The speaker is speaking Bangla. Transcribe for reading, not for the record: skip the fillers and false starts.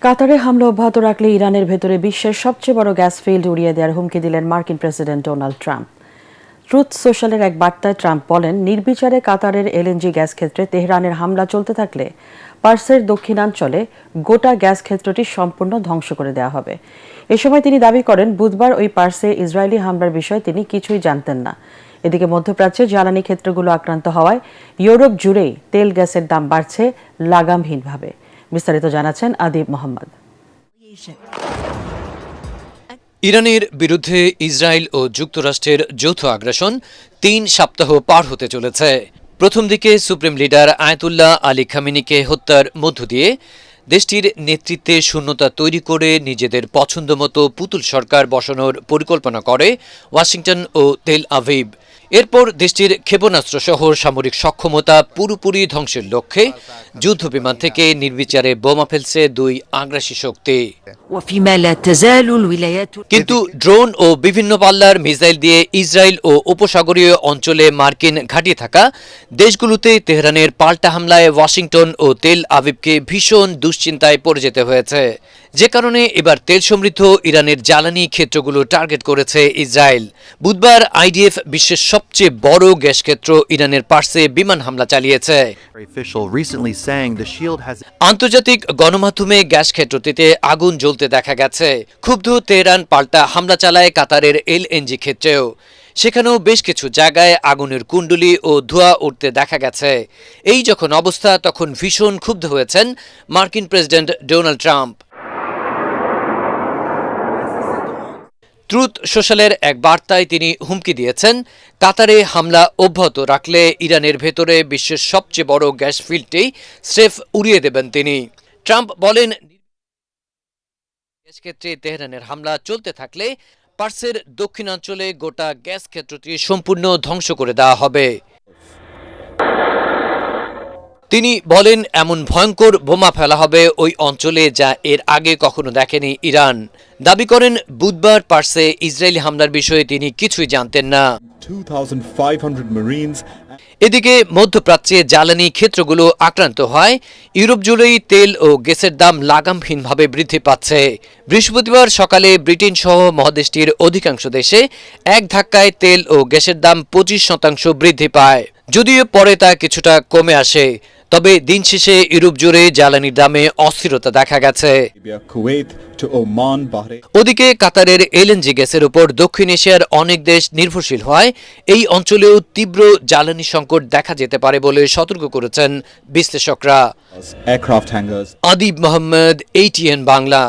কাতারে হামলা অব্যাহত রাখলে ইরানের ভেতরে বিশ্বের সবচেয়ে বড় গ্যাস ফিল্ড উড়িয়ে দেওয়ার হুমকি দিলেন মার্কিন প্রেসিডেন্ট ডোনাল্ড ট্রাম্প। ট্রুথ সোশ্যালের এক বার্তায় ট্রাম্প বলেন, নির্বিচারে কাতারের এলএনজি গ্যাস ক্ষেত্রে তেহরানের হামলা চলতে থাকলে পার্সের দক্ষিণাঞ্চলে গোটা গ্যাস ক্ষেত্রটি সম্পূর্ণ ধ্বংস করে দেওয়া হবে। এ সময় তিনি দাবি করেন, বুধবার ওই পার্সে ইসরায়েলি হামলার বিষয়ে তিনি কিছুই জানতেন না। এদিকে মধ্যপ্রাচ্যে জ্বালানি ক্ষেত্রগুলো আক্রান্ত হওয়ায় ইউরোপ জুড়েই তেল গ্যাসের দাম বাড়ছে লাগামহীনভাবে। বিস্তারিত জানাচ্ছেন আদিব মোহাম্মদ। ইরানের বিরুদ্ধে ইসরায়েল ও যুক্তরাষ্ট্রের যৌথ আগ্রাসন ৩ সপ্তাহ পার হতে চলেছে। প্রথম দিকে সুপ্রিম লিডার আয়াতুল্লাহ আলী খামেনিকে হত্যার মধ্য দিয়ে দেশটির নেতৃত্বে শূন্যতা তৈরি করে নিজেদের পছন্দমতো পুতুল সরকার বসানোর পরিকল্পনা করে ওয়াশিংটন ও তেল আভিভ। এরপর দেশটির ক্ষেপণাস্ত্র সহ সামরিক সক্ষমতা পুরোপুরি ধ্বংসের লক্ষ্যে যুদ্ধবিমান থেকে নির্বিচারে বোমা ফেলছে দুই আগ্রাসী শক্তি। কিন্তু ড্রোন ও বিভিন্ন পাল্লার মিসাইল দিয়ে ইসরায়েল ও উপসাগরীয় অঞ্চলে মার্কিন ঘাঁটি থাকা দেশগুলোতে তেহরানের পাল্টা হামলায় ওয়াশিংটন ও তেল আভিভকে ভীষণ দুশ্চিন্তায় পড়ে যেতে হয়েছে, যে কারণে এবার তেল সমৃদ্ধ ইরানের জ্বালানি ক্ষেত্রগুলো টার্গেট করেছে ইসরায়েল। বুধবার আইডিএফ বিশ্বের সবচেয়ে বড় গ্যাস ক্ষেত্র ইরানের পার্সে বিমান হামলা চালিয়েছে। আন্তর্জাতিক গণমাধ্যমে গ্যাস ক্ষেত্রটিতে আগুন জ্বলতে দেখা গেছে। ক্ষুব্ধ তেহরান পাল্টা হামলা চালায় কাতারের এলএনজি ক্ষেত্রেও। সেখানেও বেশ কিছু জায়গায় আগুনের কুণ্ডলি ও ধোঁয়া উঠতে দেখা গেছে। এই যখন অবস্থা, তখন ভীষণ ক্ষুব্ধ হয়েছেন মার্কিন প্রেসিডেন্ট ডোনাল্ড ট্রাম্প। ট্রুথ সোশ্যালের এক বার্তায় তিনি হুমকি দিয়েছেন, কাতারে হামলা অব্যাহত রাখলে ইরানের ভেতরে বিশ্বের সবচেয়ে বড় গ্যাস ফিল্ডটি স্রেফ উড়িয়ে দেবেন তিনি। ট্রাম্প বলেন, গ্যাস ক্ষেত্রে তেহরানের হামলা চলতে থাকলে পার্সের দক্ষিণাঞ্চলে গোটা গ্যাস ক্ষেত্রটি সম্পূর্ণ ধ্বংস করে দেওয়া হবে। তিনি বলেন, এমন ভয়ঙ্কর বোমা ফেলা হবে ওই অঞ্চলে যা এর আগে কখনো দেখেনি ইরান। দাবি করেন, বুধবার পার্সে ইসরায়েলি হামলার বিষয়ে তিনি কিছুই জানতেন না। এদিকে মধ্যপ্রাচ্যে জ্বালানি ক্ষেত্রগুলো আক্রান্ত হয় ইউরোপ জুড়েই তেল ও গ্যাসের দাম লাগামহীনভাবে বৃদ্ধি পাচ্ছে। বৃহস্পতিবার সকালে ব্রিটেন সহ মহাদেশটির অধিকাংশ দেশে এক ধাক্কায় তেল ও গ্যাসের দাম 25% বৃদ্ধি পায়। যদিও পরে তা কিছুটা কমে আসে, তবে দিন শেষে ইউরোপ জুড়ে জ্বালানির দামে অস্থিরতা দেখা গেছে। ওদিকে কাতারের এলএনজি গ্যাসের উপর দক্ষিণ এশিয়ার অনেক দেশ নির্ভরশীল হয় এই অঞ্চলেও তীব্র জ্বালানি সংকট দেখা যেতে পারে বলে সতর্ক করেছেন বিশ্লেষকরা। আদিব মোহাম্মদ, ATN বাংলা।